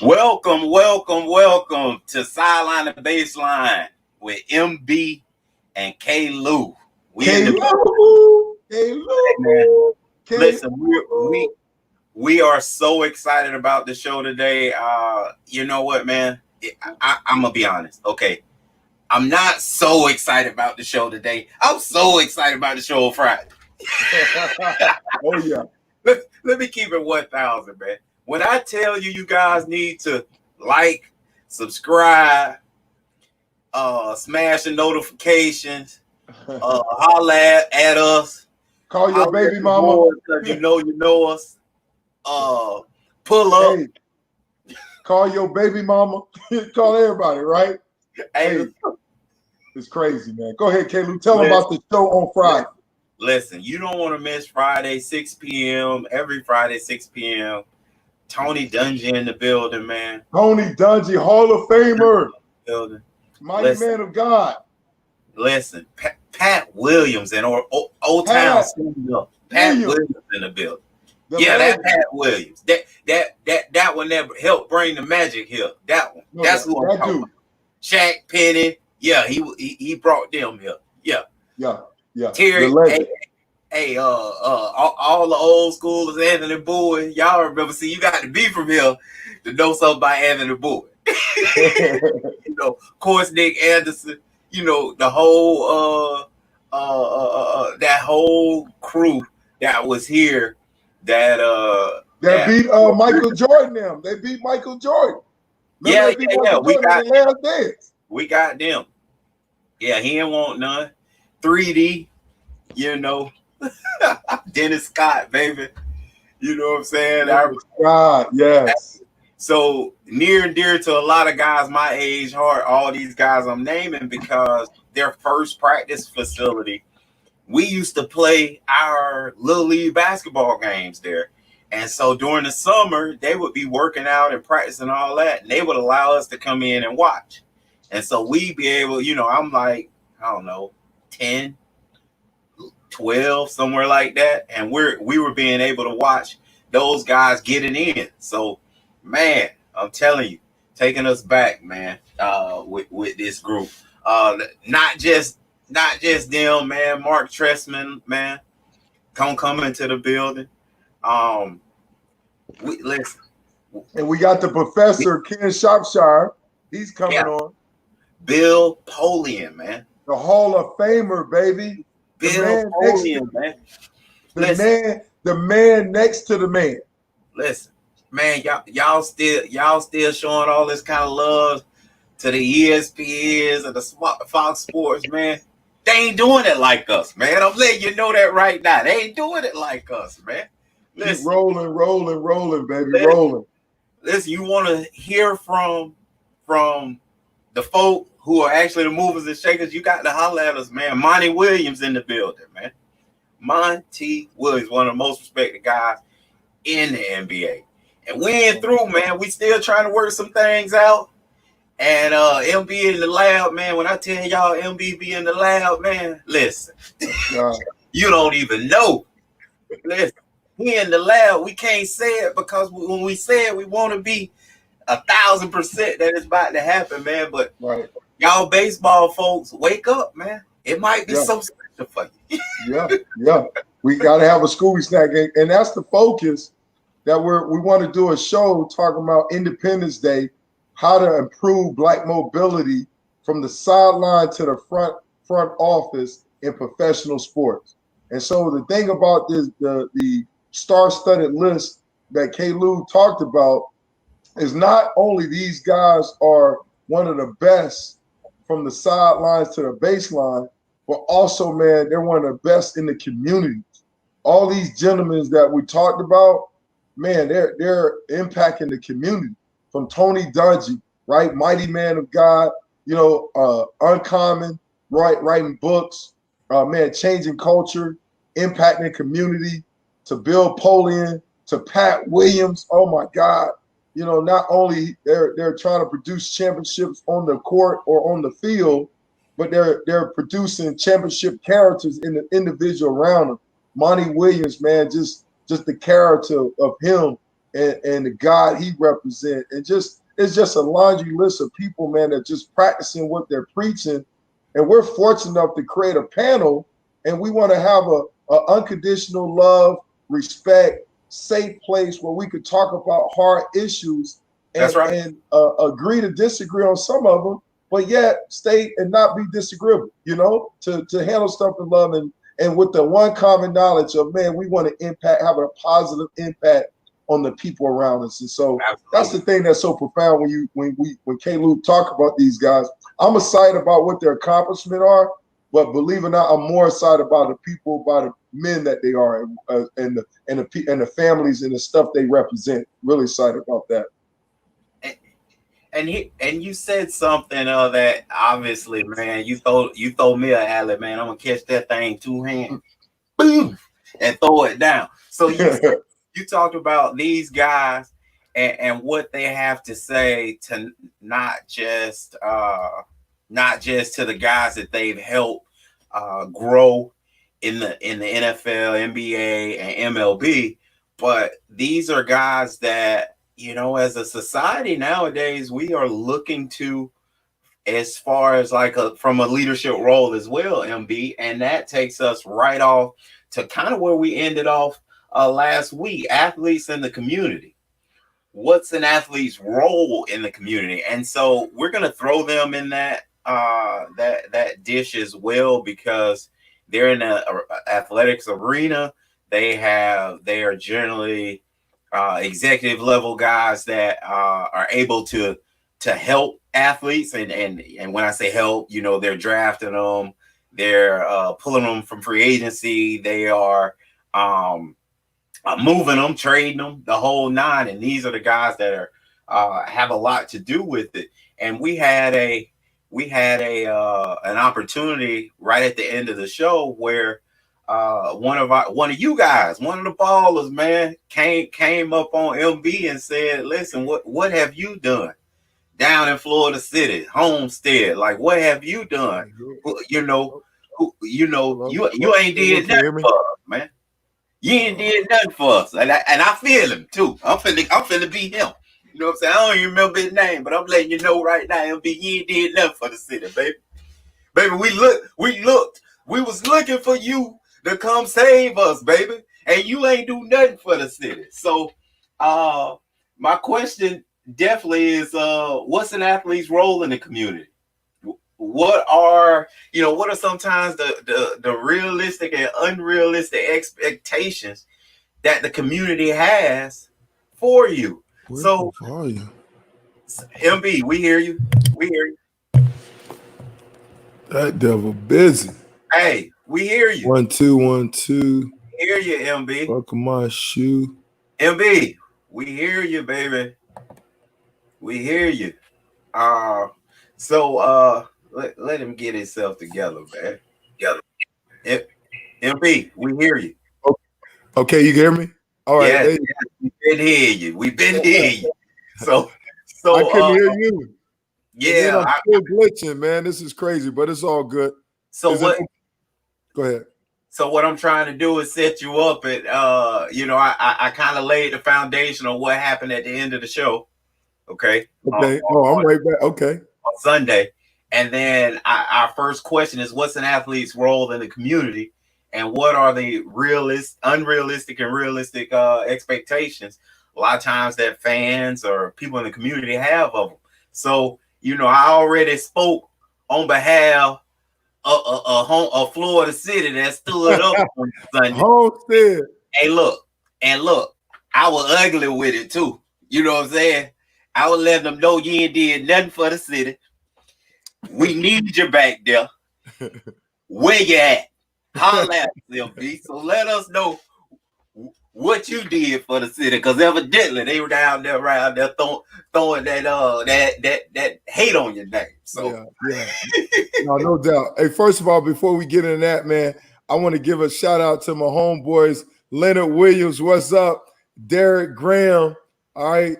Welcome, welcome, welcome to Sideline and Baseline with MB and K. Lou. We in the K-Lou, man. K-Lou, Listen, we K-Lou. we are so excited about the show today. You know what, man? I'm gonna be honest. Okay, I'm not so excited about the show today. I'm so excited about the show on Friday. Oh yeah. Let me keep it 1,000, man. When I tell you, you guys need to like, subscribe, smash the notifications, holla at us, Call your holla at baby your mama. boys because you know us. Pull up. Hey, call your baby mama. Call everybody, right? Hey, It's crazy, man. Go ahead, K-Lou. Tell them listen, about the show on Friday. listen, you don't want to miss Friday, 6 p.m. Every Friday, 6 p.m. Tony Dungy in the building, man. Tony Dungy, Hall of Famer, Building. mighty Listen. man of God. Listen, Pat Williams and Old Town Studio. Pat Williams in the building. That Pat Williams. That one that helped bring the magic here. That one. That's who I'm talking about. Shaq Penny. Yeah, he brought them here. Yeah. Terry. Hey, all the old schoolers, Anthony Boyd. Y'all remember? See, you got to be from here to know something about Anthony Boyd. Of course, Nick Anderson. The whole that whole crew that was here that beat Michael Jordan them. They beat Michael Jordan. Remember we got them. Yeah, he didn't want none. 3D, Dennis Scott, baby. You know what I'm saying? God, yes. So near and dear to a lot of guys my age, all these guys I'm naming because their first practice facility, we used to play our little league basketball games there. And so during the summer, they would be working out and practicing all that, and they would allow us to come in and watch. And so we'd be able, I'm like, I don't know, 10, 12, somewhere like that. And we were being able to watch those guys getting in. So, man, I'm telling you, taking us back, man, with this group. Not just them, man. Mark Trestman, man, come into the building. Listen. And we got the professor, Ken Shropshire. He's coming on. Bill Polian, man. The Hall of Famer, baby. Bill Polian, man. The man next to the man. Listen, man, y'all still showing all this kind of love to the ESPNs and the Fox Sports, man. They ain't doing it like us, man. I'm letting you know that right now. They ain't doing it like us, man. Listen, keep rolling, baby, rolling. Listen, you want to hear from the folk who are actually the movers and shakers, you got to holler at us, man. Monty Williams in the building, man. Monty Williams, one of the most respected guys in the NBA. And we ain't through, man. We still trying to work some things out. And MB in the lab, man. When I tell y'all MB be in the lab, man, listen. You don't even know. Listen, he in the lab. We can't say it because when we say it, we want to be 1,000% that it's about to happen, man. But y'all baseball folks, wake up, man. It might be so special for you. Yeah. We got to have a Scooby snack. And that's the focus that we want to do a show talking about Independence Day, how to improve Black mobility from the sideline to the front office in professional sports. And so the thing about this, the star-studded list that K-Lou talked about is not only these guys are one of the best from the sidelines to the baseline, but also, man, they're one of the best in the community. All these gentlemen that we talked about, man, they're impacting the community. From Tony Dungy, right, mighty man of God, uncommon, writing books, man, changing culture, impacting community, to Bill Polian, to Pat Williams. Oh my God. Not only they're trying to produce championships on the court or on the field, but they're producing championship characters in the individual around them. Monty Williams, man, just the character of him and the God he represents. And just it's just a laundry list of people, man, that just practicing what they're preaching. And we're fortunate enough to create a panel, and we want to have a unconditional love, respect, safe place where we could talk about hard issues That's right. and agree to disagree on some of them, but yet stay and not be disagreeable, you know, to handle stuff in love and with the one common knowledge of, man, we want to have a positive impact on the people around us. And so that's the thing that's so profound when K-Lube talk about these guys. I'm excited about what their accomplishments are, but believe it or not, I'm more excited about the people, about the men that they are, and the families and the stuff they represent. Really excited about that. And you said something that obviously, man, you throw me a alley, man. I'm gonna catch that thing 2 hands, boom, and throw it down. So you talked about these guys and what they have to say to not just to the guys that they've helped grow in the NFL, NBA, and MLB, but these are guys that, you know, as a society nowadays, we are looking to, as far as like from a leadership role as well, MB, and that takes us right off to kind of where we ended off last week: athletes in the community. What's an athlete's role in the community? And so we're going to throw them in that dish as well, because they're in the athletics arena. They are generally executive level guys that are able to help athletes, and when I say help, you know, they're drafting them, they're pulling them from free agency, they are moving them, trading them, the whole nine. And these are the guys that are have a lot to do with it. And we had an opportunity right at the end of the show where one of you guys, one of the ballers, man, came up on MB and said, "Listen, what have you done down in Florida City, Homestead? Like, what have you done? You know, you ain't did nothing for us, man. You ain't did nothing for us." And I feel him too. I'm finna be him. You know what I'm saying? I don't even remember his name, but I'm letting you know right now, MB, you ain't did nothing for the city, baby. Baby, we was looking for you to come save us, baby, and you ain't do nothing for the city. So my question definitely is, what's an athlete's role in the community? What are sometimes the realistic and unrealistic expectations that the community has for you? So MB, we hear you. That devil busy. Hey, we hear you. 1 2 1 2. Hear you, MB. Buckle my shoe. MB, we hear you, baby. We hear you. So let him get himself together, man. MB, we hear you. Okay, you hear me? All right. Yeah, we been hear you. We've been hear you. So I couldn't hear you. Yeah, I'm still glitching, man. This is crazy, but it's all good. So Go ahead. So what I'm trying to do is set you up at, I kind of laid the foundation on what happened at the end of the show. Okay. Okay. I'm right back. Okay. On Sunday. And then our first question is, what's an athlete's role in the community? And what are the unrealistic and realistic expectations a lot of times that fans or people in the community have of them? So, I already spoke on behalf of Florida City that stood up on Sunday. Homestead. Hey, look, I was ugly with it too. You know what I'm saying? I was letting them know you ain't did nothing for the city. We need you back there. Where you at? Holla at them, B. So let us know what you did for the city, because evidently they were down there around there throwing that hate on your name. So yeah. No doubt. Hey, first of all, before we get into that, man, I want to give a shout out to my homeboys, Leonard Williams. What's up? Derek Graham. All right.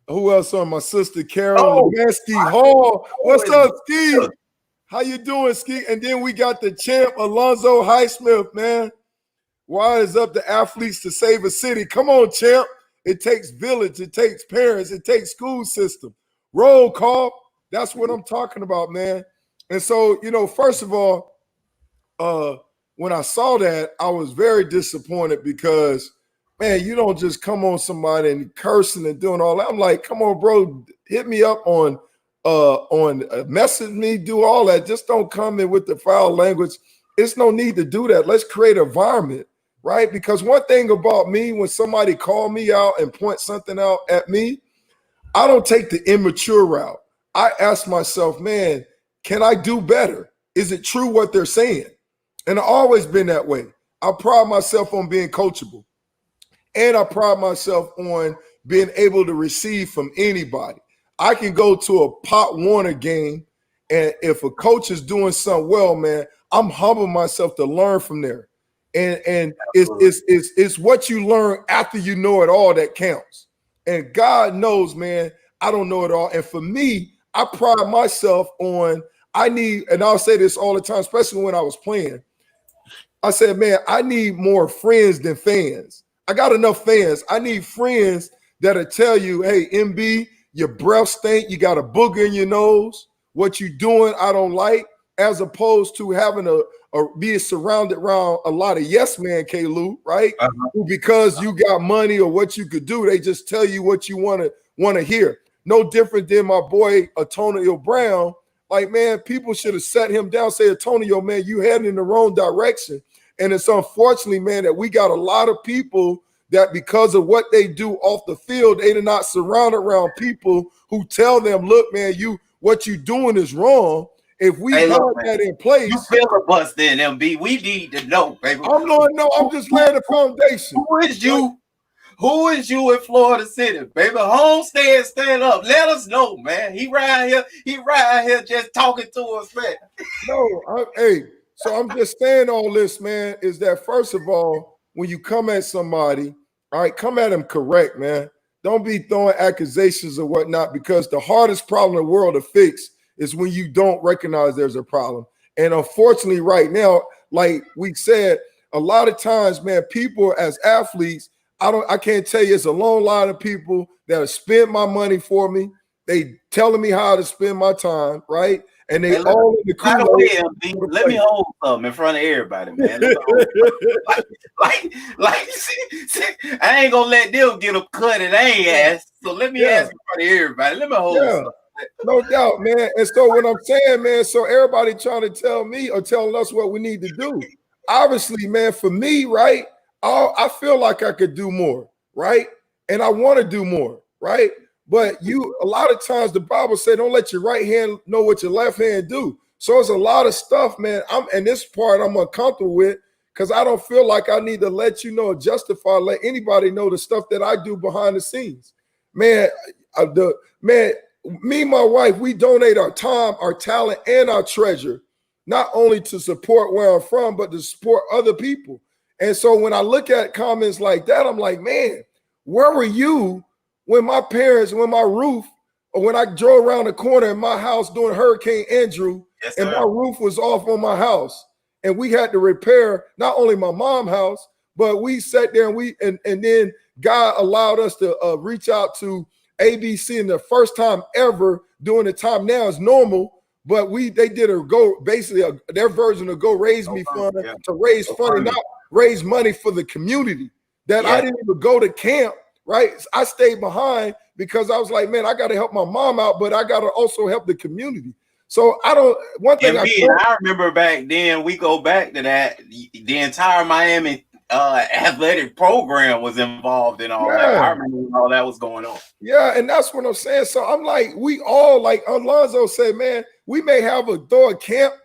Who else on? My sister Carol Lemansky Hall. What's up, Ski? How you doing, Ski? And then we got the champ, Alonzo Highsmith, man. Why is up the athletes to save a city? Come on, champ. It takes village. It takes parents. It takes school system. Roll call. That's what I'm talking about, man. And so, first of all, when I saw that, I was very disappointed because, man, you don't just come on somebody and cursing and doing all that. I'm like, come on, bro, hit me up on message me, do all that. Just don't come in with the foul language. It's no need to do that. Let's create an environment, right? Because one thing about me, when somebody call me out and point something out at me, I don't take the immature route. I ask myself, man, can I do better? Is it true what they're saying? And I've always been that way. I pride myself on being coachable. And I pride myself on being able to receive from anybody. I can go to a Pop Warner game, and if a coach is doing something well, man, I'm humbling myself to learn from there. And it's what you learn after you know it all that counts. And God knows, man, I don't know it all. And for me, I pride myself on, and I'll say this all the time, especially when I was playing. I said, man, I need more friends than fans. I got enough fans. I need friends that'll tell you, hey, MB, your breath stink, you got a booger in your nose, what you doing, I don't like, as opposed to having being surrounded around a lot of yes man, K-Lou, right? Who, because you got money or what you could do, they just tell you what you want to hear. No different than my boy Antonio Brown. Like, man, people should have set him down, say, Antonio, man, you heading in the wrong direction. And it's unfortunately, man, that we got a lot of people that because of what they do off the field, they are not surrounded around people who tell them, look, man, what you doing is wrong. If we have that in place. You filibustering, MB. We need to know, baby. I'm just laying the foundation. Who is you? Who is you in Florida City, baby? Homestead, stand up. Let us know, man. He right here just talking to us, man. So I'm just saying all this, man, is that first of all, when you come at somebody, all right, come at them correct, man. Don't be throwing accusations or whatnot, because the hardest problem in the world to fix is when you don't recognize there's a problem. And unfortunately, right now, like we said, a lot of times, man, people as athletes, I can't tell you, it's a long line of people that have spent my money for me. They telling me how to spend my time, right? And they all in the cool. Let me hold something in front of everybody, man. See, I ain't gonna let them get a cut and they ain't asked. So let me ask in front of everybody. Let me hold something. No doubt, man. And so what I'm saying, man, so everybody trying to tell me or telling us what we need to do. Obviously, man, for me, right, I feel like I could do more, right? And I want to do more, right? But a lot of times the Bible said, don't let your right hand know what your left hand do. So it's a lot of stuff, man. And this part I'm uncomfortable with, because I don't feel like I need to let you know or justify, let anybody know the stuff that I do behind the scenes. Man, me and my wife, we donate our time, our talent, and our treasure, not only to support where I'm from, but to support other people. And so when I look at comments like that, I'm like, man, where were you when my roof, or when I drove around the corner in my house during Hurricane Andrew, and my roof was off on my house, and we had to repair not only my mom's house, but we sat there and then God allowed us to reach out to ABC, in the first time ever during the time now is normal, but they did their version of Go Raise Me Fund to raise funding, not raise money for the community. That I didn't even go to camp, right? I stayed behind because I was like, man, I got to help my mom out, but I got to also help the community. So I remember back then, we go back to that, the entire Miami athletic program was involved in all that. I remember when all that was going on. Yeah, and that's what I'm saying. So I'm like, we all, like Alonzo said, man, we may have a camp.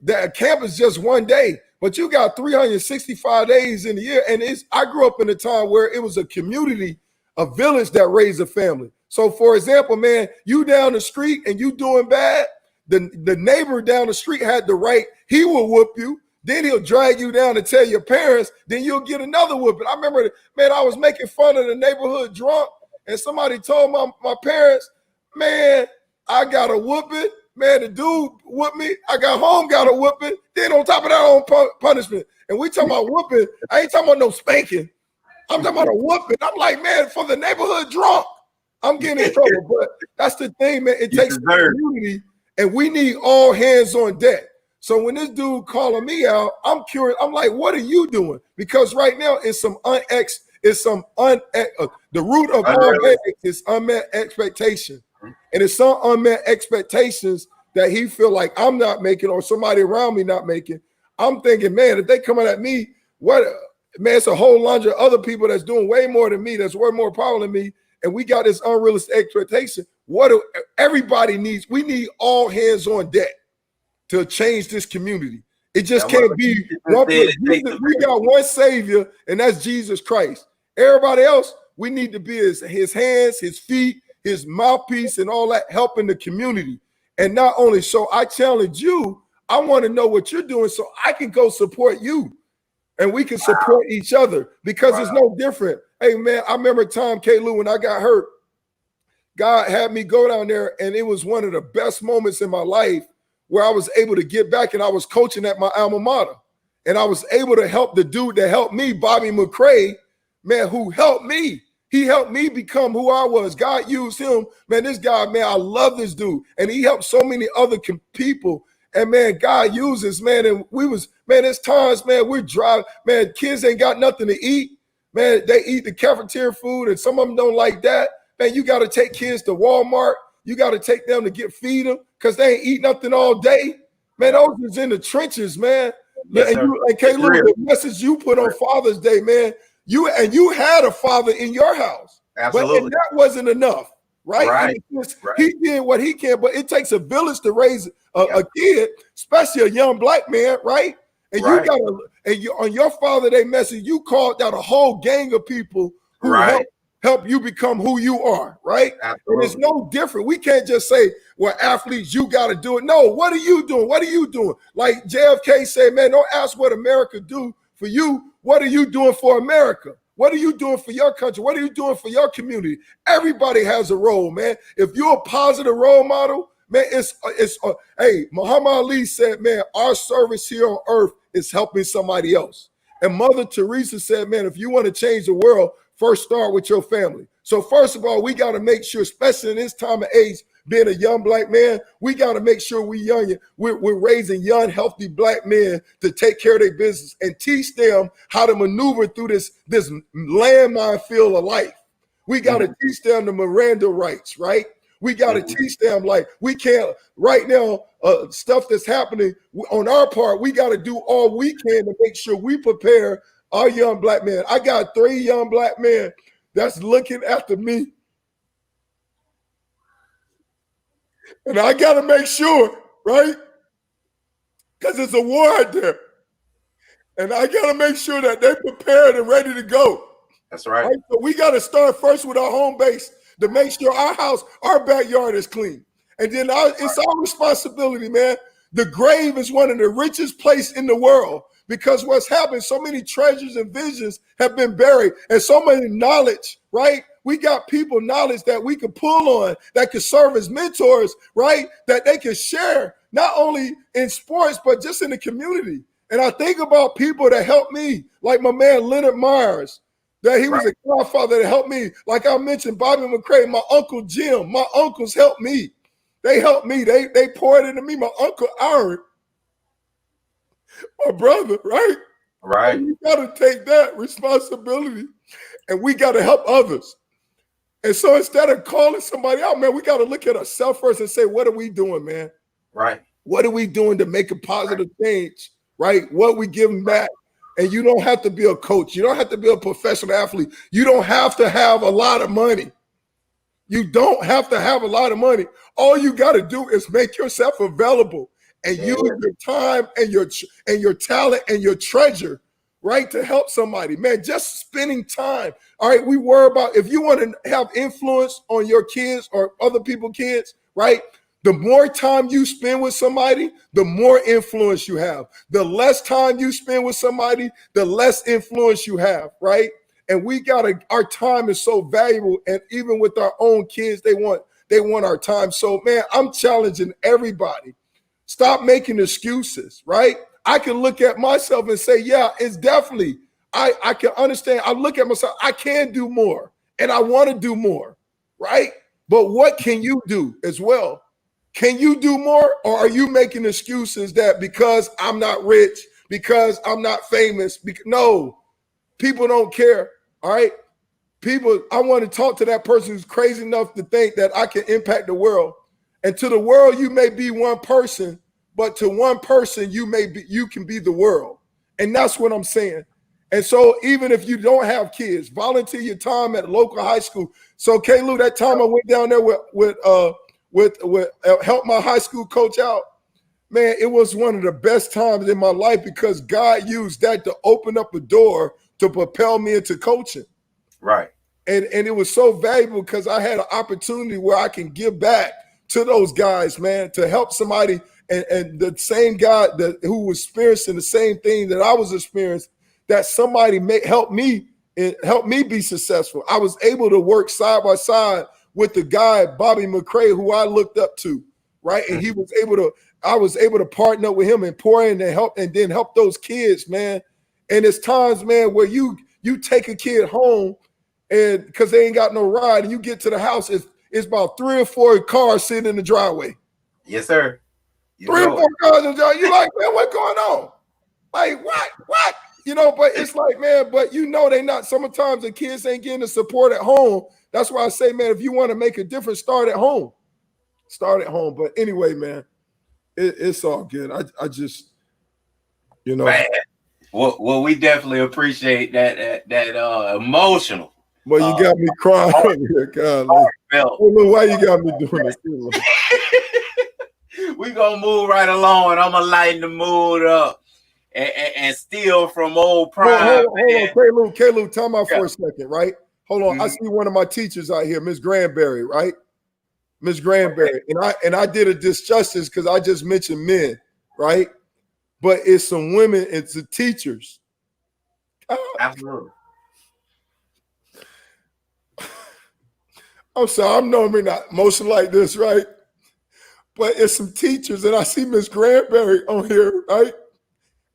That camp is just one day, but you got 365 days in the year. And I grew up in a time where it was a community, a village that raised a family. So for example, man, you down the street and you doing bad, the neighbor down the street had the right, he will whoop you. Then he'll drag you down and tell your parents, then you'll get another whooping. I remember, man, I was making fun of the neighborhood drunk, and somebody told my parents, man, I got a whooping. Man, the dude whooped me. I got home, got a whooping. Then on top of that, on punishment. And we talking about whooping. I ain't talking about no spanking. I'm talking about a whooping. I'm like, man, for the neighborhood drunk, I'm getting in trouble. But that's the thing, man. It takes community, and we need all hands on deck. So when this dude calling me out, I'm curious. I'm like, what are you doing? Because right now it's the root of all headaches is unmet expectation. And it's some unmet expectations that he feel like I'm not making or somebody around me not making. I'm thinking, man, if they coming at me, what, man, it's a whole bunch of other people that's doing way more than me, that's way more power than me, and we got this unrealistic expectation. What do everybody needs? We need all hands on deck to change this community. It just can't be one person. We got one savior, and that's Jesus Christ. Everybody else, we need to be his hands, his feet, his mouthpiece, and all that, helping the community. And not only so, I challenge you, I want to know what you're doing so I can go support you. And we can support each other, because it's no different. Hey, man, I remember time, K-Lou, when I got hurt, God had me go down there, and it was one of the best moments in my life where I was able to get back, and I was coaching at my alma mater. And I was able to help the dude that helped me, Bobby McCray, man, who helped me. He helped me become who I was. God used him. Man, this guy, man, I love this dude. And he helped so many other people. And, man, God uses, man, and there's times, man, we're driving. Man, kids ain't got nothing to eat. Man, they eat the cafeteria food, and some of them don't like that. Man, you got to take kids to Walmart. You got to take them to feed them because they ain't eat nothing all day. Man, those is in the trenches, man. Yes, and K-Lou, the message you put on Father's Day, man, you had a father in your house. Absolutely. But that wasn't enough, right? He did what he can, but it takes a village to raise a kid, especially a young black man, right? And you gotta, on your Father Day message, you called out a whole gang of people who help you become who you are, right? Absolutely. And it's no different. We can't just say, well, athletes, you got to do it. No, what are you doing? What are you doing? Like JFK said, man, don't ask what America do for you. What are you doing for America? What are you doing for your country? What are you doing for your community? Everybody has a role, man. If you're a positive role model, man, hey, Muhammad Ali said, man, our service here on earth is helping somebody else. And Mother Teresa said, man, if you want to change the world, first start with your family. So first of all, we got to make sure, especially in this time of age, being a young black man, we got to make sure we're raising young, healthy black men to take care of their business and teach them how to maneuver through this landmine field of life. We got to teach them the Miranda rights, right? We got to teach them, like, we can't right now, stuff that's happening on our part, we got to do all we can to make sure we prepare our young black men. I got 3 young black men that's looking after me. And I got to make sure, right? Because it's a war out there. And I got to make sure that they're prepared and ready to go. That's right. So we got to start first with our home base to make sure our house, our backyard is clean. And then it's our responsibility, man. The grave is one of the richest places in the world because what's happened, so many treasures and visions have been buried and so many knowledge, right? We got people knowledge that we can pull on that could serve as mentors, right? That they can share not only in sports, but just in the community. And I think about people that helped me, like my man Leonard Myers, that he was a godfather that helped me. Like I mentioned, Bobby McCray, my uncle Jim, my uncles helped me. They helped me. They poured into me. My uncle Aaron, my brother, right? Right. And you got to take that responsibility, and we got to help others. And so instead of calling somebody out, man, we got to look at ourselves first and say, what are we doing, man? Right. What are we doing to make a positive change, right? What we giving back? And you don't have to be a coach. You don't have to be a professional athlete. You don't have to have a lot of money. You don't have to have a lot of money. All you got to do is make yourself available and use your time and your talent and your treasure, right, to help somebody. Man, just spending time. All right, we worry about if you want to have influence on your kids or other people's kids, right? The more time you spend with somebody, the more influence you have. The less time you spend with somebody, the less influence you have, right? And our time is so valuable. And even with our own kids, they want our time. So, man, I'm challenging everybody. Stop making excuses, right? I can look at myself and say, yeah, it's definitely, I can understand. I look at myself, I can do more and I want to do more, right? But what can you do as well? Can you do more, or are you making excuses that because I'm not rich, because I'm not famous? No, people don't care, all right? People, I want to talk to that person who's crazy enough to think that I can impact the world. And to the world, you may be one person, but to one person, you can be the world. And that's what I'm saying. And so even if you don't have kids, volunteer your time at a local high school. So K-Lou, that time I went down there with help my high school coach out, man, it was one of the best times in my life because God used that to open up a door to propel me into coaching. Right. And it was so valuable because I had an opportunity where I can give back to those guys, man, to help somebody. And the same guy who was experiencing the same thing that I was experiencing, that somebody help me be successful. I was able to work side by side with the guy, Bobby McCray, who I looked up to, right? And I was able to partner up with him and pour in and then help those kids, man. And it's times, man, where you take a kid home and because they ain't got no ride, and you get to the house, it's about 3 or 4 cars sitting in the driveway. Yes, sir. 3 or 4 cars in the driveway. You're like, man, what's going on? Like, what? You know, but it's like, man, but you know they not. Sometimes the kids ain't getting the support at home. That's why I say, man, if you want to make a difference, start at home. Start at home. But anyway, man, it's all good. I just, you know. Man. Well, we definitely appreciate that emotional. Well, you got me crying. God, why you got me doing this? We gonna move right along, and I'm gonna lighten the mood up and steal from old prime. Hold on, K-Lou, time out for a second, right? Hold on. I see one of my teachers out here, Miss Granberry, right? Miss Granberry, and I did a disjustice because I just mentioned men, right? But it's some women, it's the teachers. Absolutely. I'm sorry, I'm normally not emotional like this, right? But it's some teachers, and I see Miss Granberry on here, right?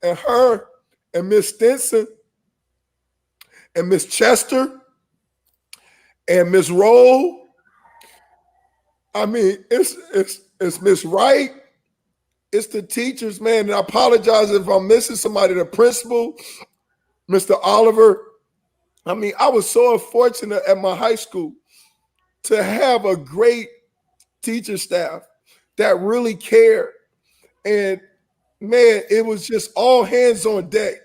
And her and Miss Stinson and Miss Chester and Miss Roll. I mean, it's Miss Wright. It's the teachers, man. And I apologize if I'm missing somebody. The principal, Mr. Oliver. I mean, I was so fortunate at my high school to have a great teacher staff that really cared. And man, it was just all hands on deck.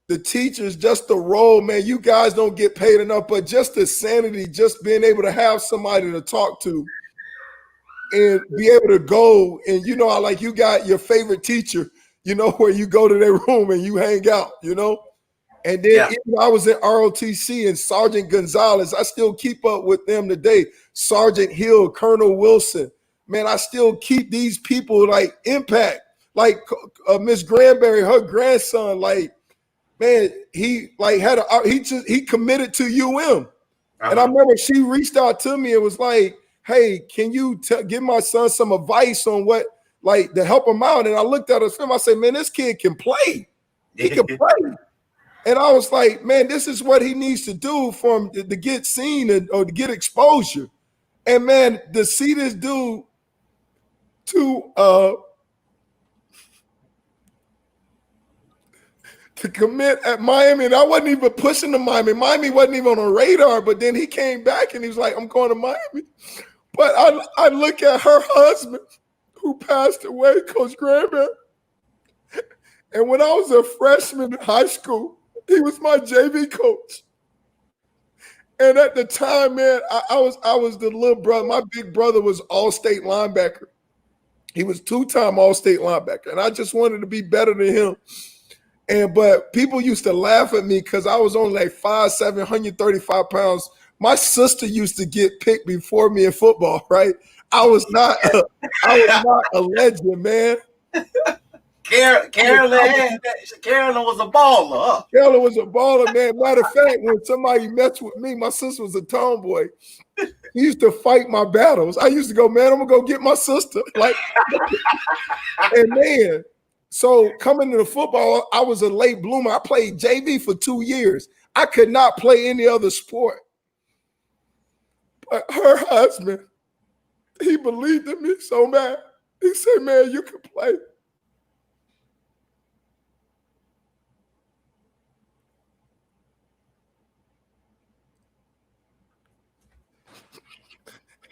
The teachers, just the role, man, you guys don't get paid enough, but just the sanity, just being able to have somebody to talk to and be able to go. And you know, like you got your favorite teacher, you know, where you go to their room and you hang out, you know. And then even I was in ROTC and Sergeant Gonzalez, I still keep up with them today. Sergeant Hill, Colonel Wilson, man, I still keep these people like impact. Like Miss Granberry, her grandson, like, man, he committed to UM. And I remember she reached out to me and was like, hey, can you give my son some advice on what, like, to help him out? And I looked at his film, I said, man, this kid can play. He can play. And I was like, man, this is what he needs to do for him to get seen or to get exposure. And man, to see this dude to commit at Miami, and I wasn't even pushing to Miami. Miami wasn't even on the radar, but then he came back and he was like, I'm going to Miami. But I look at her husband who passed away, Coach Granberry. And when I was a freshman in high school, he was my JV coach. And at the time, man, I was the little brother. My big brother was all-state linebacker. He was 2-time all-state linebacker. And I just wanted to be better than him. But people used to laugh at me because I was only like 5'7", 135 pounds. My sister used to get picked before me in football, right? I was not a legend, man. Carolyn was a baller. Huh? Carolyn was a baller, man. Matter of fact, when somebody messed with me, my sister was a tomboy. He used to fight my battles. I used to go, man, I'm gonna go get my sister. Like, and man, So coming to the football, I was a late bloomer. I played JV for 2 years. I could not play any other sport. But her husband, he believed in me so bad. He said, man, you can play.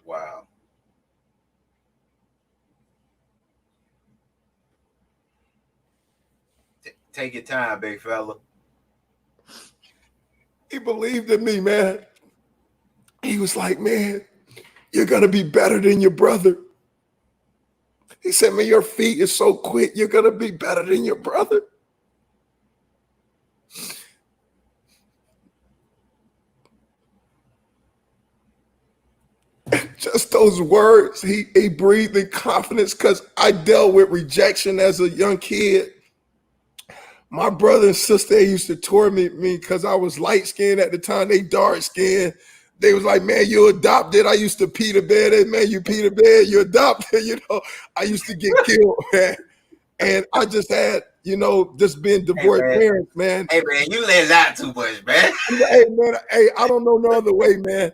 Wow. Take your time, big fella. He believed in me, man. He was like, man, you're going to be better than your brother. He said, man, your feet is so quick. You're going to be better than your brother. Just those words, he breathed in confidence because I dealt with rejection as a young kid. My brother and sister, they used to torment me because I was light-skinned at the time. They dark-skinned. They was like, man, you adopted. I used to pee the bed. Hey, man, you pee the bed. You adopted. You know, I used to get killed, man. And I just had, you know, just being divorced parents, man. Hey, man, you let out too much, man. Hey, man, hey, I don't know no other way, man.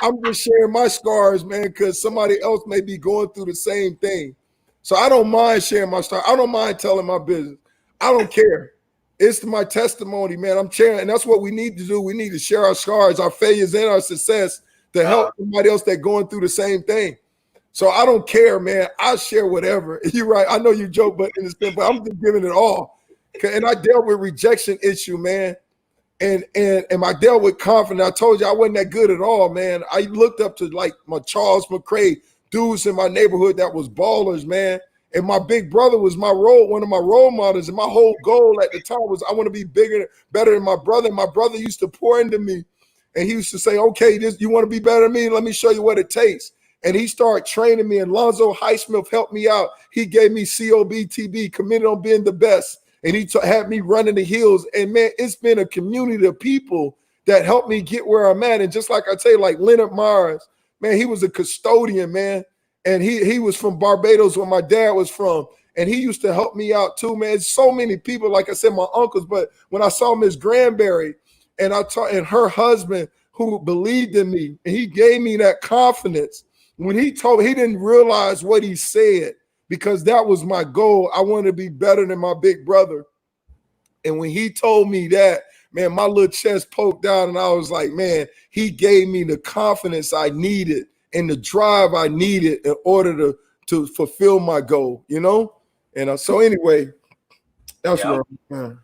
I'm just sharing my scars, man, because somebody else may be going through the same thing. So I don't mind sharing my story. I don't mind telling my business. I don't care. It's my testimony, man. I'm sharing, and that's what we need to do. We need to share our scars, our failures, and our success to help somebody else that's going through the same thing. So I don't care, man. I'll share whatever. You're right. I know you joke, but I'm just giving it all. And I dealt with rejection issue, man. And I dealt with confidence. I told you I wasn't that good at all, man. I looked up to like my Charles McCray, dudes in my neighborhood that was ballers, man. And my big brother was one of my role models. And my whole goal at the time was I want to be better than my brother. And my brother used to pour into me. And he used to say, okay, you want to be better than me? Let me show you what it takes. And he started training me. And Lonzo Highsmith helped me out. He gave me COBTB, committed on being the best. And he had me running the hills. And, man, it's been a community of people that helped me get where I'm at. And just like I tell you, like Leonard Myers, man, he was a custodian, man. And he was from Barbados where my dad was from. And he used to help me out too, man. So many people, like I said, my uncles. But when I saw Miss Granberry and her husband who believed in me, and he gave me that confidence. When he didn't realize what he said because that was my goal. I wanted to be better than my big brother. And when he told me that, man, my little chest poked out and I was like, man, he gave me the confidence I needed and the drive I needed in order to fulfill my goal, you know? And so anyway, that's where I'm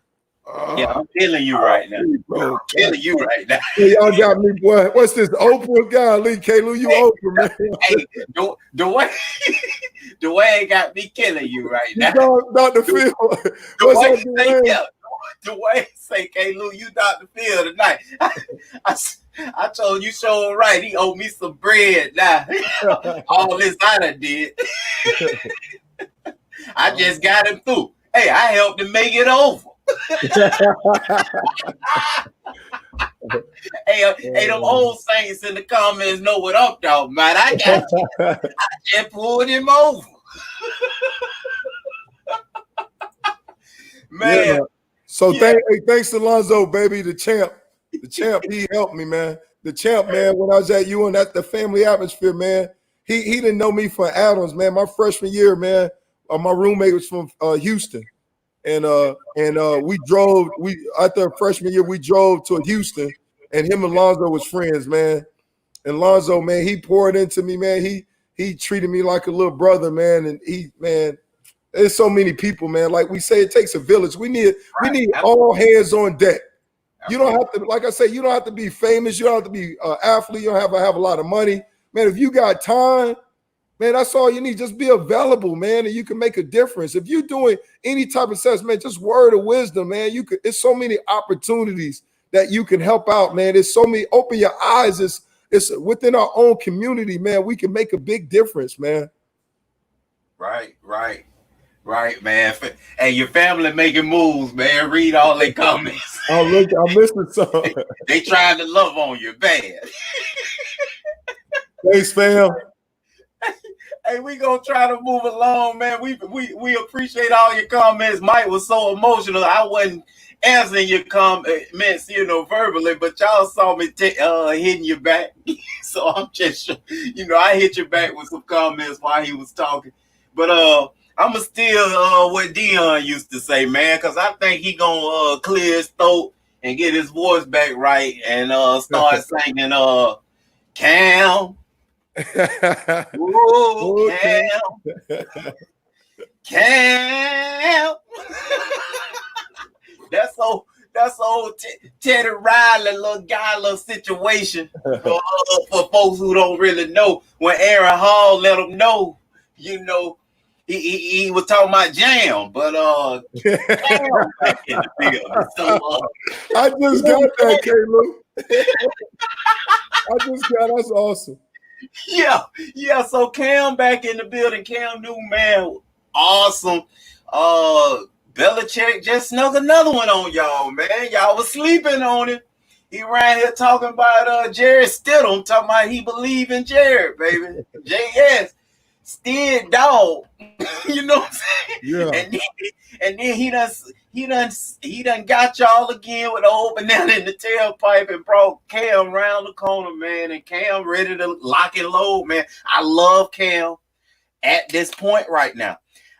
yeah, I'm feeling you right now. Bro, I'm feeling you right now. Hey, y'all got me, boy. What's this? Oprah guy, Lee Kalu, you Oprah, man. Hey, Dwayne got me killing you right now. Dr. Phil. Dwayne say, Kalu, you Dr. Phil tonight. I told you so right. He owed me some bread now. All this I done did. I just got him through. Hey, I helped him make it over. Hey, them old saints in the comments know what I'm talking about. I got you. I just pulled him over. Man. Yeah. So thanks to Lonzo, baby, the champ. The champ, he helped me, man. The champ, man, when I was at UN, at the family atmosphere, man. He didn't know me from Adams, man. My freshman year, man, my roommate was from Houston. And we drove, after freshman year, we drove to Houston, and him and Lonzo was friends, man. And Lonzo, man, he poured into me, man. He treated me like a little brother, man. And man, there's so many people, man. Like we say, it takes a village. We need all hands on deck. You don't have to, like I say, you don't have to be famous. You don't have to be an athlete. You don't have to have a lot of money. Man, if you got time, man, that's all you need. Just be available, man, and you can make a difference. If you're doing any type of sense, man, just word of wisdom, man. It's so many opportunities that you can help out, man. It's so many. Open your eyes. It's within our own community, man. We can make a big difference, man. Right, man. Hey, your family making moves, man. Read all their comments. I'm missing some. They trying to love on you bad. Thanks, fam. Hey, we gonna try to move along, man. We appreciate all your comments. Mike was so emotional. I wasn't answering your comments, verbally, but y'all saw me hitting your back. So I'm just, I hit your back with some comments while he was talking. But I'ma steal what Dion used to say, man, because I think he gonna clear his throat and get his voice back right and start singing Cam. Ooh, Cam. That's old Teddy Riley little situation for folks who don't really know. When Aaron Hall let them know, he was talking about Jam, but Cam back in the field. So, I just got that, Caleb. That's awesome. Yeah. So Cam back in the building. Cam Newton, man, awesome. Belichick just snuck another one on y'all, man. Y'all was sleeping on him. He ran here talking about Jared Stidham, talking about he believe in Jared, baby. JS, Stid dog. You know what I'm saying? Yeah. And then he done got y'all again with the old banana in the tailpipe and brought Cam round the corner, man. And Cam ready to lock and load, man. I love Cam at this point right now.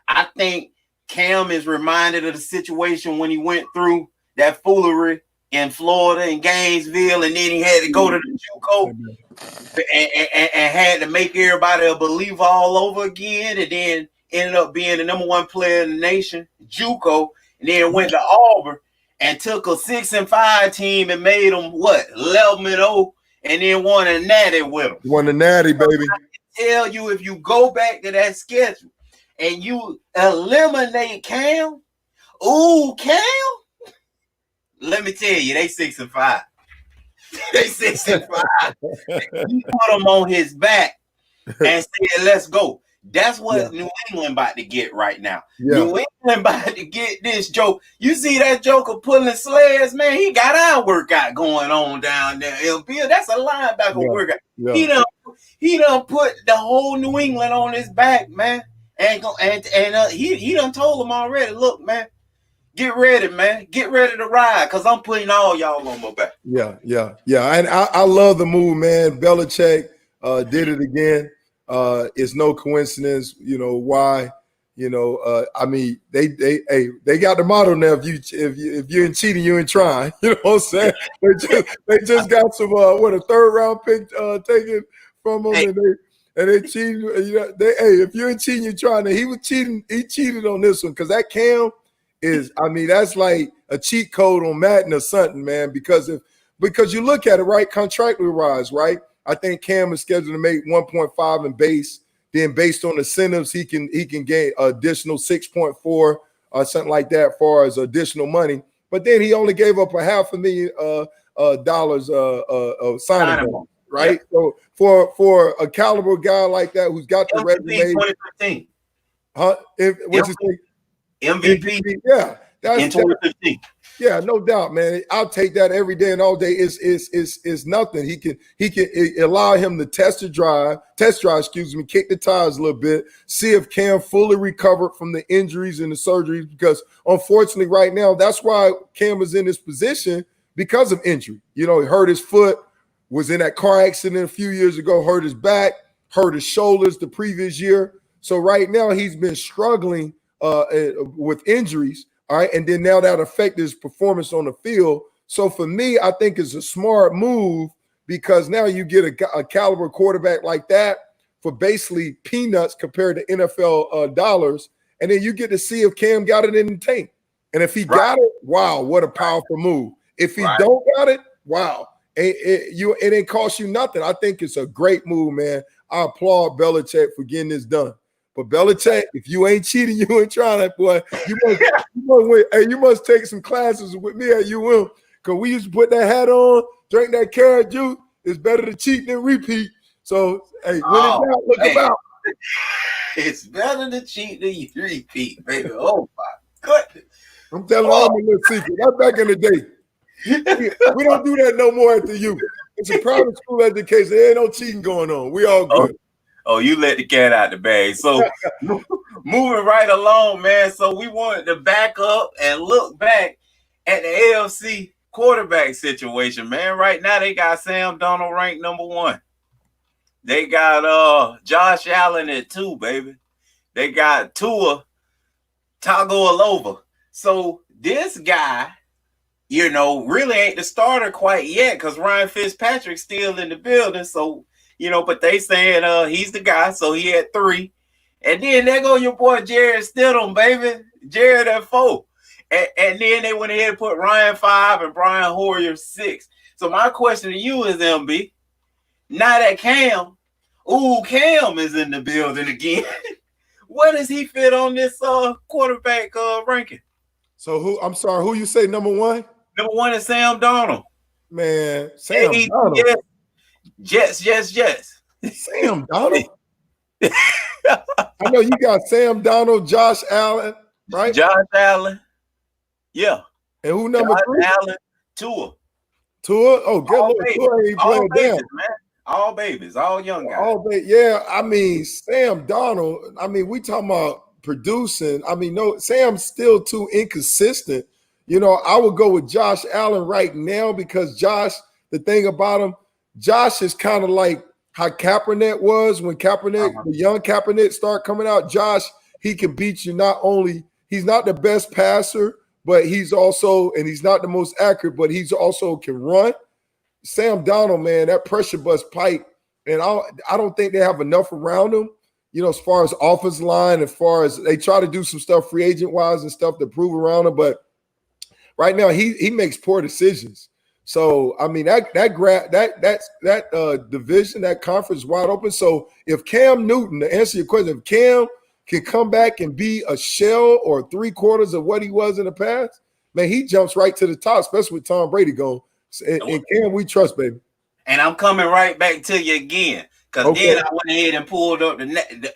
I think Cam is reminded of the situation when he went through that foolery in Florida in Gainesville, and then he had to go to the JUCO and had to make everybody a believer all over again, and then ended up being the number one player in the nation, JUCO, and then went to Auburn and took a 6-5 team and made them 11-0, and then won a natty with them. Won the natty, baby. I can tell you, if you go back to that schedule and you eliminate Cam, Cam, let me tell you, they 6-5. They 6-5. He put him on his back and said, let's go. That's what New England about to get right now. Yeah. New England about to get this joke. You see that joker pulling sleds, man? He got our workout going on down there. That's a linebacker workout. Yeah. He done put the whole New England on his back, man. And he done told them already, look, man, get ready, man. Get ready to ride, because I'm putting all y'all on my back. Yeah. And I love the move, man. Belichick did it again. It's no coincidence, why. I mean, they got the motto now. If you ain't cheating, you ain't trying. You know what I'm saying? they just got some a third round pick taken from them, and they cheated. If you ain't cheating, you're trying. And he was cheating. He cheated on this one, because that Cam is. I mean, that's like a cheat code on Madden or something, man. Because you look at it, right, contractually wise, right. I think Cam is scheduled to make 1.5 in base. Then, based on incentives, he can gain additional 6.4 or something like that, as far as additional money. But then he only gave up $500,000 of signing bonus, right? Yeah. So for a caliber guy like that, who's got the resume, 2015, what'd you say? MVP, yeah, that's in 2015. Yeah, no doubt, man. I'll take that every day and all day. Is nothing. He can allow him to test drive, kick the tires a little bit, see if Cam fully recovered from the injuries and the surgeries, because unfortunately right now, that's why Cam is in this position, because of injury. He hurt his foot, was in that car accident a few years ago, hurt his back, hurt his shoulders the previous year. So right now he's been struggling with injuries. All right, and then now that affected his performance on the field. So for me, I think it's a smart move, because now you get a caliber quarterback like that for basically peanuts compared to NFL dollars, and then you get to see if Cam got it in the tank. And if he got it, wow, what a powerful move. If he don't got it, wow, it ain't cost you nothing. I think it's a great move, man. I applaud Belichick for getting this done. But Belichick, if you ain't cheating, you ain't trying that, boy. You must take some classes with me at UM, because we used to put that hat on, drink that carrot juice. It's better to cheat than repeat. So, hey, when look about. It's better to cheat than you repeat, baby. Oh my goodness! I'm telling you, I'm a little secret. That's back in the day. We don't do that no more at the U. It's a private school education. There ain't no cheating going on. We all good. Oh, you let the cat out the bag. So moving right along, man. So we wanted to back up and look back at the AFC quarterback situation, man. Right now they got Sam Darnold ranked #1. They got Josh Allen at 2, baby. They got Tua Tagovailoa. So this guy, really ain't the starter quite yet because Ryan Fitzpatrick's still in the building. So, but they saying he's the guy. So he had 3. And then there go your boy Jared Stidham, baby. Jared at 4. And then they went ahead and put Ryan 5 and Brian Hoyer 6. So my question to you is, MB, now that Cam is in the building again, where does he fit on this quarterback ranking? So who you say #1? #1 is Sam Darnold. Man, Sam Darnold. Yes. Sam Darnold. I know you got Sam Darnold, Josh Allen, right? Josh Allen. Yeah. And who number 3? Allen, Tua. Oh, good Lord. Tua ain't playing down. Man. All babies, all young guys. Yeah, I mean, Sam Darnold, we talking about producing. No, Sam's still too inconsistent. I would go with Josh Allen right now because the thing about him, Josh is kind of like how Kaepernick was when the young Kaepernick start coming out. Josh, he can beat you. Not only, he's not the best passer, but he's also, and he's not the most accurate, but he's also can run. Sam Darnold, man, that pressure bust pipe, and I don't think they have enough around him, as far as offensive line, as far as they try to do some stuff free agent wise and stuff to prove around him, but right now he makes poor decisions. So that division, that conference wide open. So if Cam Newton, to answer your question, if Cam can come back and be a shell or 3/4 of what he was in the past, man, he jumps right to the top, especially with Tom Brady going. And Cam, we trust, baby. And I'm coming right back to you again because then I went ahead and pulled up the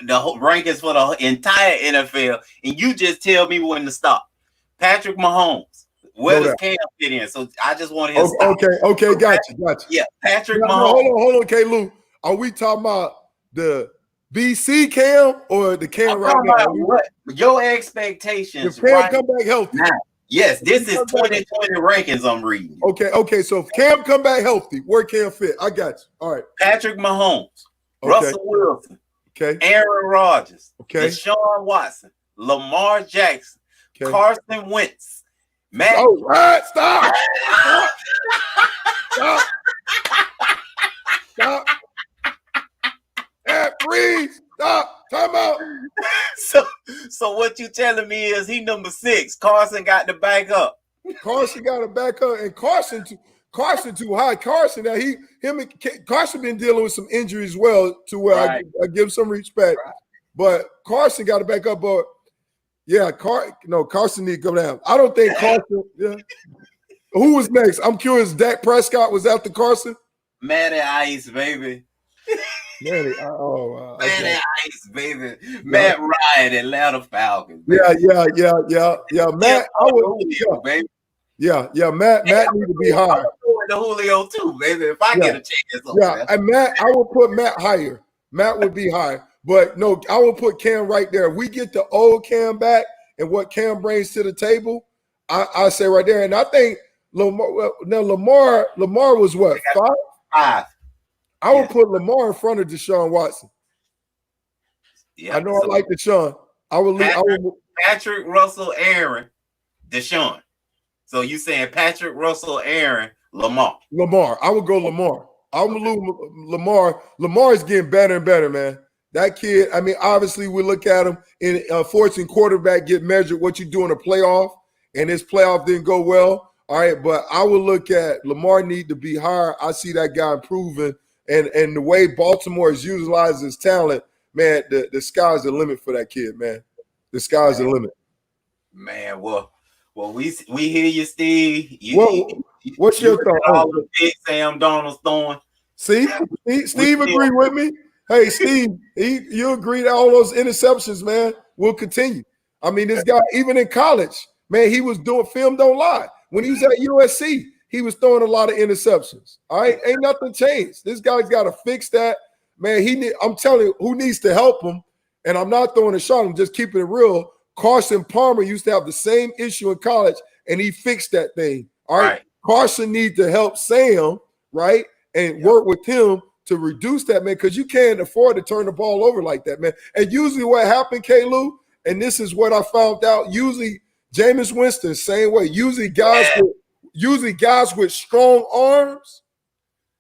rankings for the entire NFL, and you just tell me when to stop. Patrick Mahomes, where does Cam fit in? So I just want to stop. Okay, got you. Yeah, Patrick Mahomes. Hold on, K-Lou. Are we talking about the BC Cam or the Cam right now? What your expectations? If Cam come back healthy. Now. Yes, this is 2020 rankings I'm reading. Okay. So if Cam come back healthy, where Cam fit? I got you. All right. Patrick Mahomes, Russell Wilson, Aaron Rodgers, Deshaun Watson, Lamar Jackson, Carson Wentz, Matt. Oh, right. Stop. Freeze. Stop. Time out. So what you telling me is he #6. Carson got to back up. Carson got to back up, and Carson too high. Carson Carson been dealing with some injuries as well, to where I give some respect. Right. But Carson got to back up. But yeah, Carson need to go down. I don't think Carson. Yeah. Who was next? I'm curious. Dak Prescott was after Carson. Matty Ice, baby. Matty Ice, baby. Matt Ryan, Atlanta Falcons. Baby. Yeah. Matt, baby. Yeah. Matt need to be higher. The Julio too, baby. If I get a chance. And Matt, I would put Matt higher. Matt would be higher. But no, I would put Cam right there. If we get the old Cam back and what Cam brings to the table, I say right there. And I think Lamar was what, 5? I would put Lamar in front of Deshaun Watson. Yeah, I know I like Deshaun. I would Patrick, Russell, Aaron, Deshaun. So you saying Patrick, Russell, Aaron, Lamar? I would go Lamar. I would lose Lamar. Lamar is getting better and better, man. That kid. Obviously we look at him in fortune quarterback get measured what you do in a playoff, and his playoff didn't go well. All right, but I would look at Lamar need to be higher. I see that guy improving. And the way Baltimore is utilizing his talent, man, the sky's the limit for that kid, man. The sky's the limit. Man, well, we hear you, Steve. What's your thought? All the big Sam Darnold's throwing. See, Steve agreed with me. Hey, Steve, you agreed to all those interceptions, man. We'll continue. This guy, even in college, man, he was doing film don't lie. When he was at USC, he was throwing a lot of interceptions. All right, ain't nothing changed. This guy's got to fix that. man, I'm telling you, who needs to help him? And I'm not throwing a shot, I'm just keeping it real. Carson Palmer used to have the same issue in college, and he fixed that thing. All right. Carson needs to help Sam, right? And work with him to reduce that, man, because you can't afford to turn the ball over like that, man. And usually what happened, K-Lou, and this is what I found out, usually Jameis Winston, same way. Usually guys with strong arms,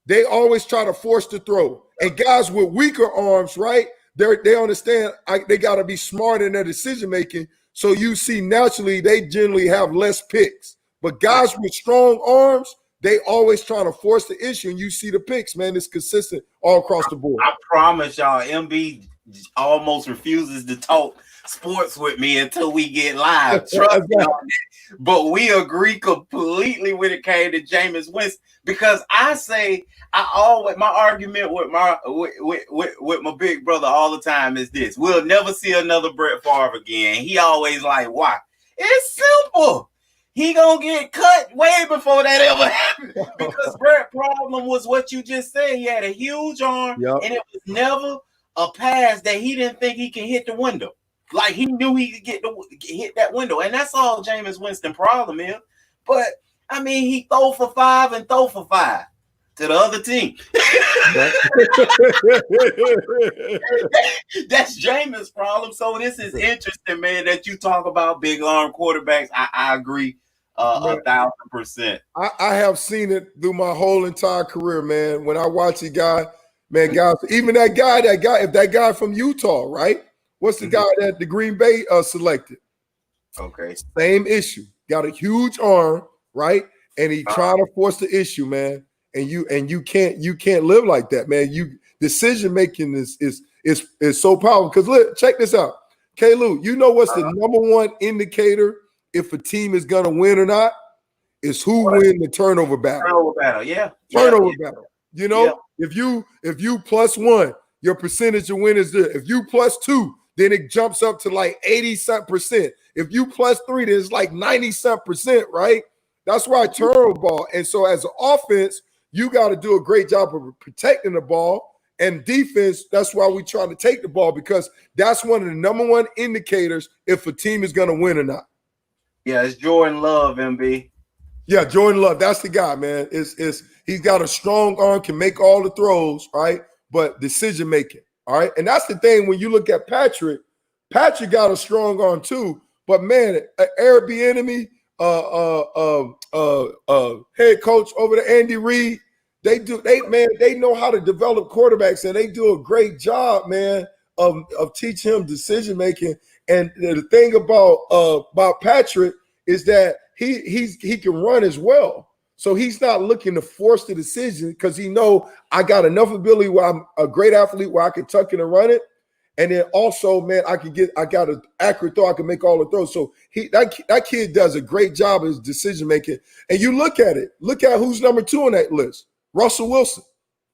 they always try to force the throw. And guys with weaker arms, right, they understand they got to be smart in their decision-making. So you see naturally they generally have less picks. But guys with strong arms, they always trying to force the issue. And you see the picks, man, it's consistent all across the board. I promise y'all, MB almost refuses to talk sports with me until we get live. Trust me on that. But we agree completely when it came to Jameis Winston, because I always, my argument with my big brother all the time is this: we'll never see another Brett Favre again. He always like, why? It's simple. He gonna get cut way before that ever happened, because Brett's problem was what you just said. He had a huge arm, and it was never a pass that he didn't think he can hit the window. Like, he knew he could hit that window, and that's all Jameis Winston' problem is. But I mean, he throw for 5 and throw for 5 to the other team. That's Jameis' problem. So this is interesting, man, that you talk about big arm quarterbacks. I agree 1,000%. I have seen it through my whole entire career, man. When I watch a guy, man, guys, even that guy, if that guy from Utah, right? What's the guy that the Green Bay selected? Okay. Same issue. Got a huge arm, right? And he trying to force the issue, man. And you can't live like that, man. Decision making is so powerful. Because look, check this out. K-Lou, you know what's the number one indicator if a team is gonna win or not? Is who win the turnover battle. Turnover battle, yeah. Turnover battle. You know, if you +1, your percentage of win is there. If you +2, then it jumps up to like 80-something%. If you +3, then it's like 90-something%, right? That's why I turn the ball. And so as an offense, you got to do a great job of protecting the ball. And defense, that's why we try to take the ball, because that's one of the number one indicators if a team is going to win or not. Yeah, it's Jordan Love, MB. Yeah, Jordan Love, that's the guy, man. He's got a strong arm, can make all the throws, right? But decision making, all right? And that's the thing when you look at Patrick got a strong arm too. But man, Eric Bieniemy, head coach over to Andy Reid, they know how to develop quarterbacks, and they do a great job, man, of teaching him decision making. And the thing about Patrick is that he can run as well. So he's not looking to force the decision, because he know I got enough ability where I'm a great athlete where I can tuck it and run it. And then also, man, I got an accurate throw. I can make all the throws. So that kid does a great job of his decision making. And you look at it. Look at who's number 2 on that list. Russell Wilson.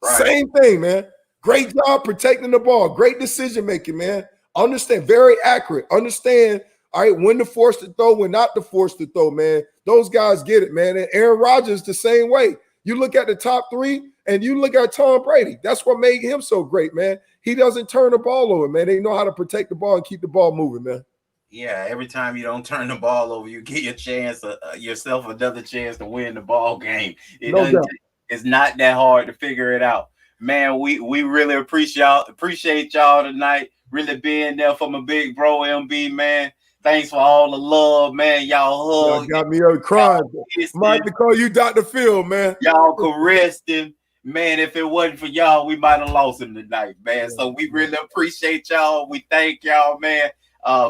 Right. Same thing, man. Great job protecting the ball. Great decision making, man. Understand, very accurate. Understand, all right, when to force the throw, when not to force the throw, man. Those guys get it, man. And Aaron Rodgers the same way. You look at the top 3, and you look at Tom Brady. That's what made him so great, man. He doesn't turn the ball over, man. They know how to protect the ball and keep the ball moving, man. Yeah, every time you don't turn the ball over, you get yourself another chance to win the ball game. It's not that hard to figure it out. Man, we really appreciate y'all tonight. Really being there for my big bro, MB, man. Thanks for all the love, man. Y'all hug. Got me up crying. Might to call you Dr. Phil, man. Y'all caressed him. Man, if it wasn't for y'all, we might have lost him tonight, man. So we really appreciate y'all. We thank y'all, man.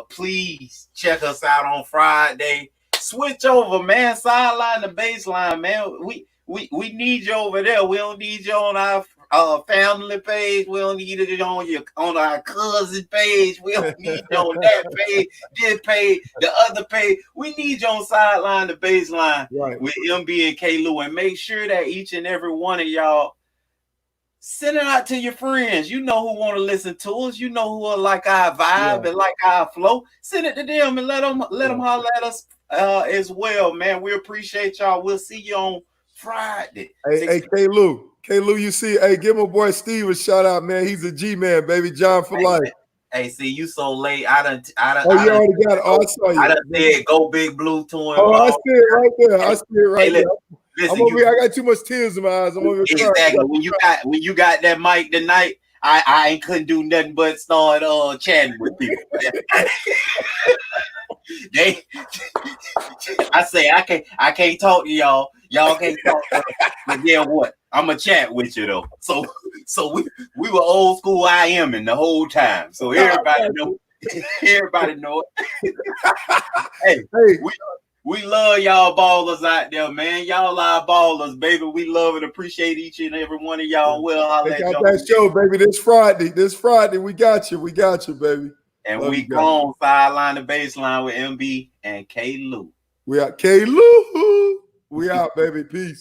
Please check us out on Friday. Switch over, man. Sideline to baseline, man. We need you over there. We don't need you on our family page. We don't need it on our cousin page. We don't need you on that page, this page, the other page. We need you on Sideline to Baseline with MB and K-Lou. And make sure that each and every one of y'all send it out to your friends. You know who want to listen to us. You know who are like our vibe and like our flow. Send it to them and let them holler at us as well, man. We appreciate y'all. We'll see you on Friday. Hey, K-Lou, K. Lou, you see, hey, give my boy Steve a shout out, man. He's a G man, baby. John for life. Hey, see, you so late. I done. Oh, you already got it. Oh, I saw you. I done said go Big Blue to him. Oh, I see it right there. I see it right there. Listen, I'm over here. I got too much tears in my eyes. I'm over here. Exactly. When you got that mic tonight, I ain't couldn't do nothing but start chatting with people. I say I can't talk to y'all. Y'all can't talk to me. But yeah, what? I'm gonna chat with you though. So we were old school IMing the whole time. So everybody know. Everybody know it. hey, we love y'all ballers out there, man. Y'all are ballers, baby. We love and appreciate each and every one of y'all. We'll holler at y'all. That show, baby. This Friday, we got you, baby. And love we grown sideline the baseline with MB and K. Lou. We out, K. Lou. We out, baby. Peace.